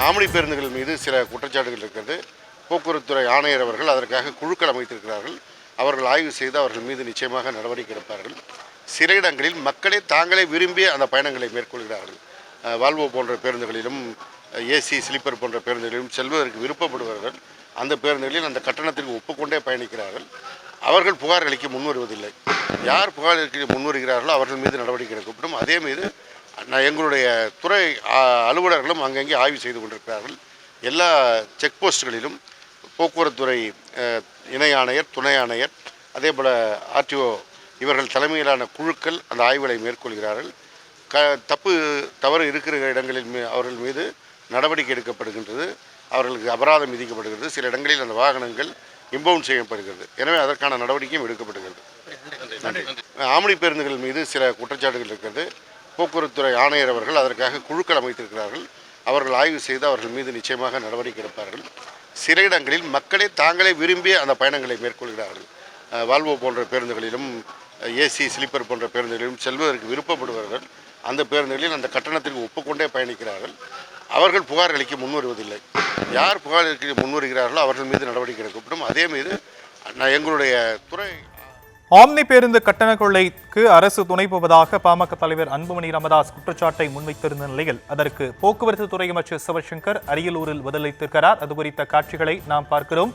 Omni பேருந்துகள் மீது சில குற்றச்சாட்டுகள் இருக்கிறது. போக்குவரத்துறை ஆணையர் அவர்கள் அதற்காக குழுக்கள் அமைத்திருக்கிறார்கள். அவர்கள் ஆய்வு செய்து அவர்கள் மீது நிச்சயமாக நடவடிக்கை எடுப்பார்கள். சில இடங்களில் மக்களே தாங்களே விரும்பி அந்த பயணங்களை மேற்கொள்கிறார்கள். வால்வோ போன்ற பேருந்துகளிலும் ஏசி ஸ்லீப்பர் போன்ற பேருந்துகளிலும் செல்வதற்கு விருப்பப்படுபவர்கள் அந்த பேருந்துகளில் அந்த கட்டணத்திற்கு ஒப்புக்கொண்டே பயணிக்கிறார்கள். அவர்கள் புகார் அளிக்க முன்வருவதில்லை. யார் புகார் அளிக்க முன்வருகிறார்களோ அவர்கள் மீது நடவடிக்கை எடுக்கப்படும். அதே மீது எங்களுடைய துறை அலுவலர்களும் அங்கங்கே ஆய்வு செய்து கொண்டிருக்கிறார்கள். எல்லா செக் போஸ்ட்களிலும் போக்குவரத்துறை இணை ஆணையர், துணை ஆணையர், அதே போல் ஆர்டிஓ இவர்கள் தலைமையிலான குழுக்கள் அந்த ஆய்வுகளை மேற்கொள்கிறார்கள். தவறு இருக்கிற இடங்களில் அவர்கள் மீது நடவடிக்கை எடுக்கப்படுகின்றது. அவர்களுக்கு அபராதம் விதிக்கப்படுகிறது. சில இடங்களில் அந்த வாகனங்கள் இம்பவுண்ட் செய்யப்படுகிறது. எனவே அதற்கான நடவடிக்கையும் எடுக்கப்படுகிறது. ஆம்னி பேருந்துகள் மீது சில குற்றச்சாட்டுகள் இருக்கிறது. போக்குவரத்துறை ஆணையர் அவர்கள் அதற்காக குழுக்கள் அமைத்திருக்கிறார்கள். அவர்கள் ஆய்வு செய்து அவர்கள் மீது நிச்சயமாக நடவடிக்கை எடுப்பார்கள். சில இடங்களில் மக்களே தாங்களே விரும்பி அந்த பயணங்களை மேற்கொள்கிறார்கள். வால்வோ போன்ற பேருந்துகளிலும் ஏசி ஸ்லீப்பர் போன்ற பேருந்துகளிலும் செல்வதற்கு விருப்பப்படுபவர்கள் அந்த பேருந்துகளில் அந்த கட்டணத்திற்கு ஒப்புக்கொண்டே பயணிக்கிறார்கள். அவர்கள் புகார் அளிக்க முன்வருவதில்லை. யார் புகார் அளிக்க முன்வருகிறார்களோ அவர்கள் மீது நடவடிக்கை எடுக்கப்படும். அதே மீது எங்களுடைய துறை ஆம்னி பேருந்து கட்டண கொள்ளைக்கு அரசு துணை போவதாக பாமக தலைவர் அன்புமணி ராமதாஸ் குற்றச்சாட்டை முன்வைத்திருந்த நிலையில் அதற்கு போக்குவரத்து துறை அமைச்சர் சிவசங்கர் அரியலூரில் பதிலளித்திருக்கிறார். அது குறித்த காட்சிகளை நாம் பார்க்கிறோம்.